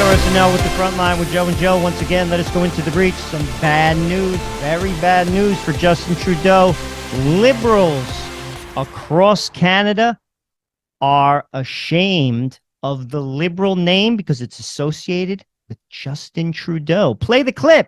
SNL with the front line with Joe and Joe. Once again, let us go into the breach. Some bad news, very bad news for Justin Trudeau. Liberals across Canada are ashamed of the Liberal name because it's associated with Justin Trudeau. Play the clip.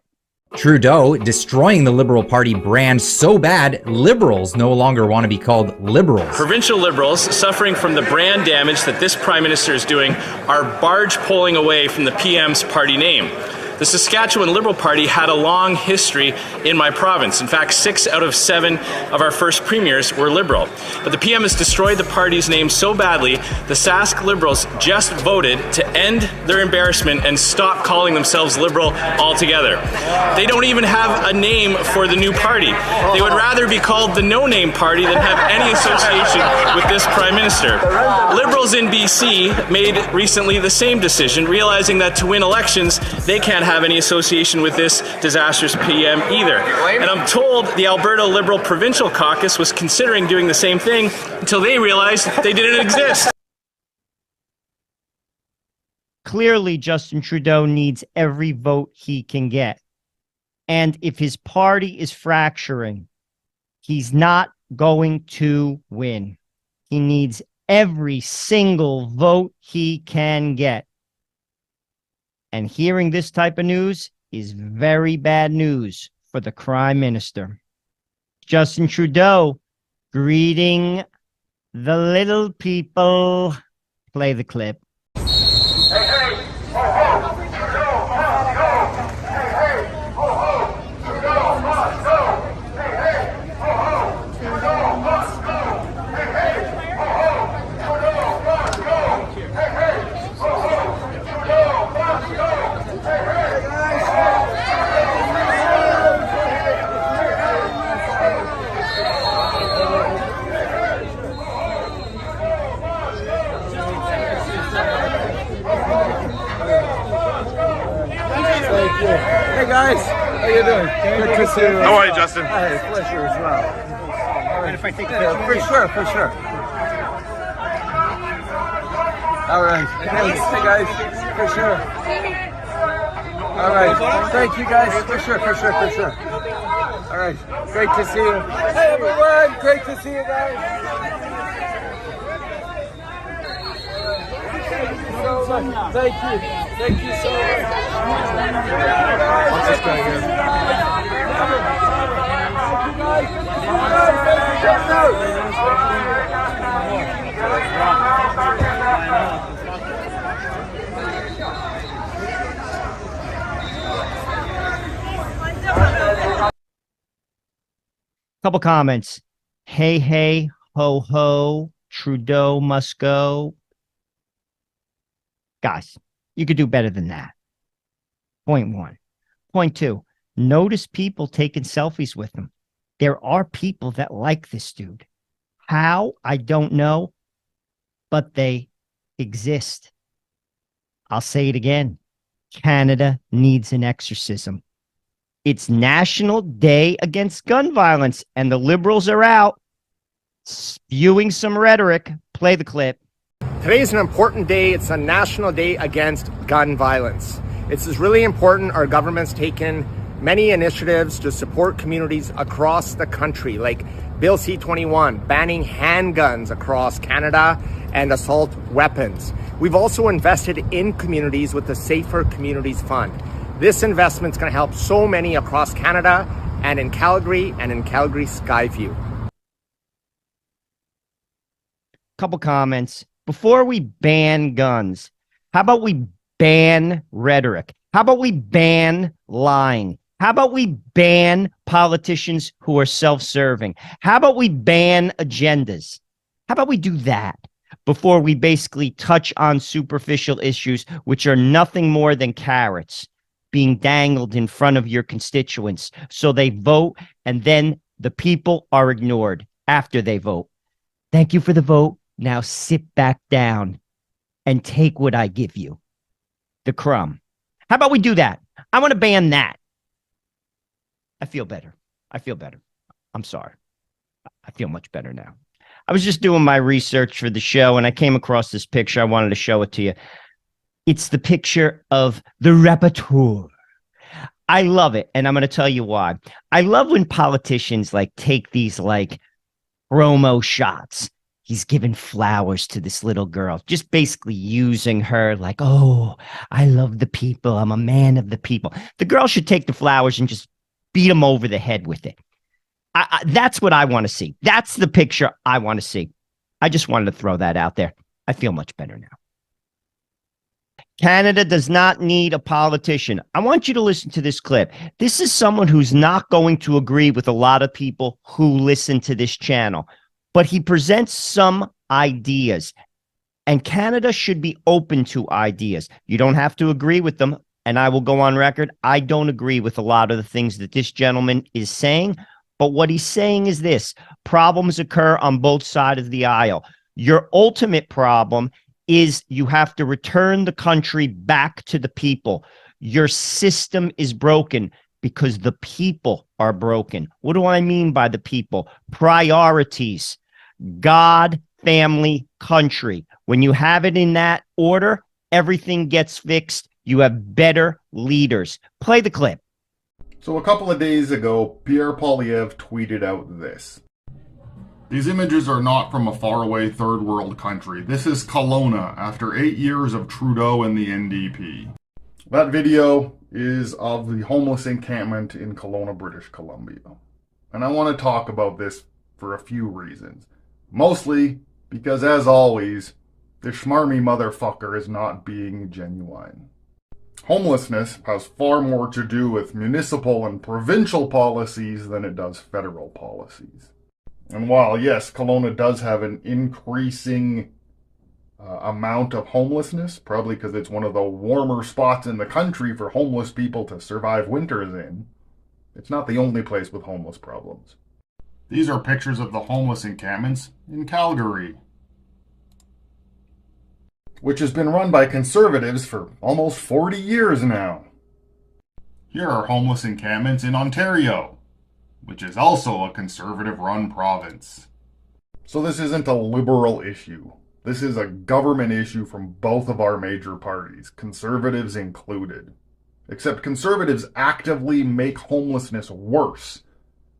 Trudeau destroying the Liberal Party brand so bad, Liberals no longer want to be called Liberals. Provincial Liberals, suffering from the brand damage that this Prime Minister is doing, are barge pulling away from the PM's party name. The Saskatchewan Liberal Party had a long history in my province. In fact, 6 out of 7 of our first premiers were Liberal. But the PM has destroyed the party's name so badly, the Sask Liberals just voted to end their embarrassment and stop calling themselves Liberal altogether. They don't even have a name for the new party. They would rather be called the No-Name Party than have any association with this Prime Minister. Liberals in BC made recently the same decision, realizing that to win elections, they can't have any association with this disastrous PM either. And I'm told the Alberta Liberal Provincial Caucus was considering doing the same thing until they realized they didn't exist. Clearly, Justin Trudeau needs every vote he can get. And if his party is fracturing, he's not going to win. He needs every single vote he can get. And hearing this type of news is very bad news for the Prime Minister. Justin Trudeau greeting the little people. Play the clip. Hey, hey, ho, ho, Trudeau must go. Hey, hey, ho, ho, Trudeau must go. Hey, hey, ho, ho, Trudeau must go. Hey, hey, ho, ho, Trudeau must go. Hey, hey, ho, ho, Trudeau must go. Hey, hey, Hey guys, how you doing? Good to see you. How are you, Justin? Hey, pleasure as well. All right. If I take for sure. All right. Hey guys, for sure. All right. Thank you guys, for sure. All right. Great to see you. Hey everyone, great to see you guys. Thank you so much. What's this guy here? Couple comments. Hey, ho, ho, Trudeau must go. Guys, you could do better than that. Point 1. Point 2, notice people taking selfies with him. There are people that like this dude. How? I don't know, but they exist. I'll say it again. Canada needs an exorcism. It's National Day Against Gun Violence, and the Liberals are out spewing some rhetoric. Play the clip. Today is an important day. It's a national day against gun violence. This is really important. Our government's taken many initiatives to support communities across the country, like Bill C-21, banning handguns across Canada and assault weapons. We've also invested in communities with the Safer Communities Fund. This investment is going to help so many across Canada and in Calgary Skyview. Couple comments. Before we ban guns, how about we ban rhetoric? How about we ban lying? How about we ban politicians who are self-serving? How about we ban agendas? How about we do that before we basically touch on superficial issues, which are nothing more than carrots being dangled in front of your constituents so they vote, and then the people are ignored after they vote. Thank you for the vote. Now sit back down and take what I give you. The crumb. How about we do that? I want to ban that. I feel better. I'm sorry. I feel much better now. I was just doing my research for the show and I came across this picture. I wanted to show it to you. It's the picture of the rapporteur. I love it, and I'm going to tell you why. I love when politicians like take these like promo shots. He's giving flowers to this little girl, just basically using her like, oh, I love the people. I'm a man of the people. The girl should take the flowers and just beat him over the head with it. That's what I want to see. That's the picture I want to see. I just wanted to throw that out there. I feel much better now. Canada does not need a politician. I want you to listen to this clip. This is someone who's not going to agree with a lot of people who listen to this channel, but he presents some ideas, and Canada should be open to ideas. You don't have to agree with them, and I will go on record. I don't agree with a lot of the things that this gentleman is saying, but what he's saying is this: problems occur on both sides of the aisle. Your ultimate problem is you have to return the country back to the people. Your system is broken because the people are broken. What do I mean by the people? Priorities: God, family, country. When you have it in that order, everything gets fixed. You have better leaders. Play the clip. So a couple of days ago, Pierre Poilievre tweeted out this. These images are not from a faraway third world country. This is Kelowna after 8 years of Trudeau and the NDP. That video is of the homeless encampment in Kelowna, British Columbia. And I want to talk about this for a few reasons. Mostly because, as always, the schmarmy motherfucker is not being genuine. Homelessness has far more to do with municipal and provincial policies than it does federal policies. And while, yes, Kelowna does have an increasing amount of homelessness, probably because it's one of the warmer spots in the country for homeless people to survive winters in, it's not the only place with homeless problems. These are pictures of the homeless encampments in Calgary, which has been run by conservatives for almost 40 years now. Here are homeless encampments in Ontario, which is also a conservative-run province. So this isn't a liberal issue. This is a government issue from both of our major parties, conservatives included. Except conservatives actively make homelessness worse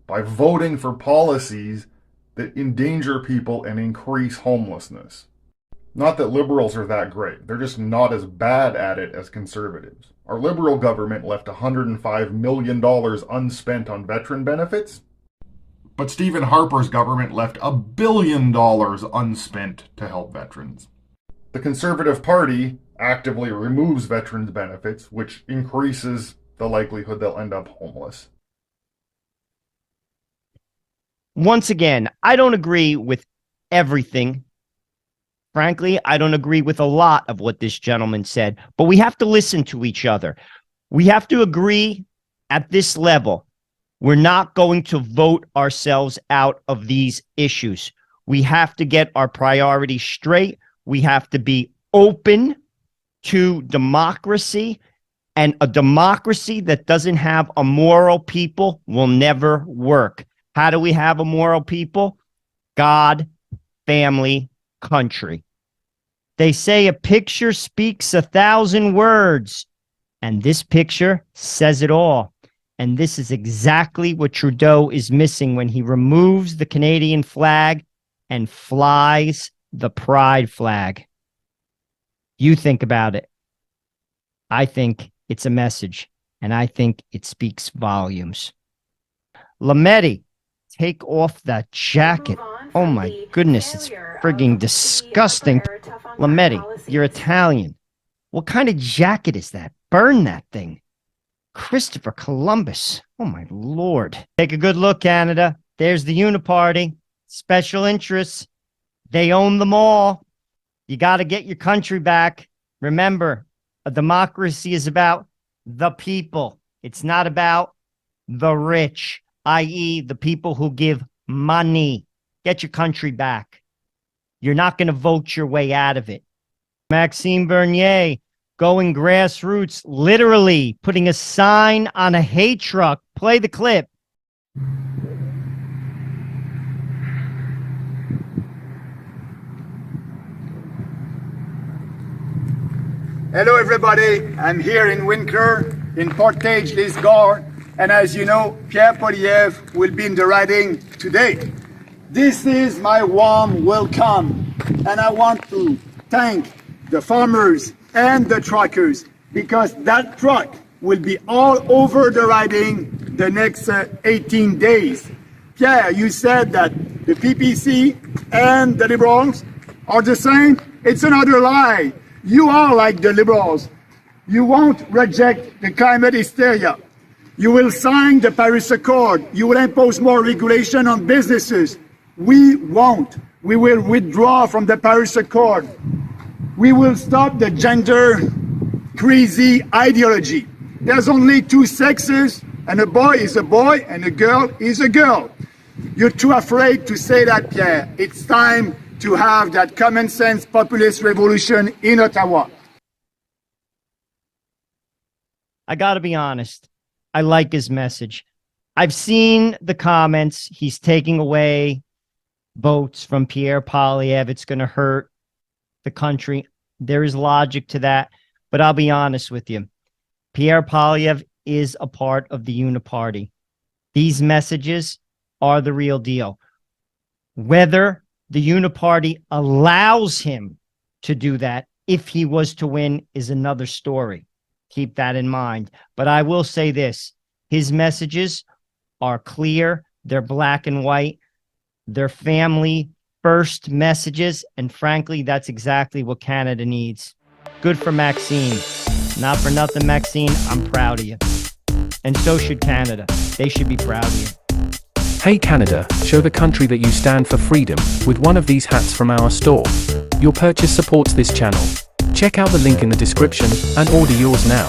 by voting for policies that endanger people and increase homelessness. Not that liberals are that great. They're just not as bad at it as conservatives. Our liberal government left $105 million unspent on veteran benefits, but Stephen Harper's government left $1 billion unspent to help veterans. The Conservative Party actively removes veterans' benefits, which increases the likelihood they'll end up homeless. Once again, I don't agree with everything. Frankly, I don't agree with a lot of what this gentleman said, but we have to listen to each other. We have to agree at this level. We're not going to vote ourselves out of these issues. We have to get our priorities straight. We have to be open to democracy, and a democracy that doesn't have a moral people will never work. How do we have a moral people? God, family, country. They say a picture speaks 1,000 words, and this picture says it all. And this is exactly what Trudeau is missing when he removes the Canadian flag and flies the pride flag. You think about it. I think it's a message, and I think it speaks volumes. Lametti, take off that jacket. Oh my goodness, it's frigging disgusting. Lametti, you're Italian. What kind of jacket is that? Burn that thing. Christopher Columbus. Oh my Lord. Take a good look, Canada. There's the Uniparty. Special interests. They own them all. You got to get your country back. Remember, a democracy is about the people. It's not about the rich, i.e., the people who give money. Get your country back. You're not going to vote your way out of it. Maxime Bernier, going grassroots, literally putting a sign on a hay truck. Play the clip. Hello everybody, I'm here in Winkler, in Portage-les-Gaules, and as you know, Pierre Poilievre will be in the riding today. This is my warm welcome, and I want to thank the farmers and the truckers, because that truck will be all over the riding the next 18 days. Pierre, you said that the PPC and the Liberals are the same. It's another lie. You are like the Liberals. You won't reject the climate hysteria. You will sign the Paris Accord. You will impose more regulation on businesses. We won't. We will withdraw from the Paris Accord. We will stop the gender crazy ideology. There's only two sexes, and a boy is a boy and a girl is a girl. You're too afraid to say that, Pierre. It's time to have that common sense populist revolution in Ottawa. I got to be honest. I like his message. I've seen the comments. He's taking away votes from Pierre Poilievre. It's going to hurt the country. There is logic to that. But I'll be honest with you. Pierre Poilievre is a part of the Uniparty. These messages are the real deal. Whether the Uniparty allows him to do that, if he was to win, is another story. Keep that in mind. But I will say this. His messages are clear. They're black and white. They're family first messages. And frankly, that's exactly what Canada needs. Good for Maxime. Not for nothing, Maxime. I'm proud of you. And so should Canada. They should be proud of you. Hey Canada, show the country that you stand for freedom with one of these hats from our store. Your purchase supports this channel. Check out the link in the description and order yours now.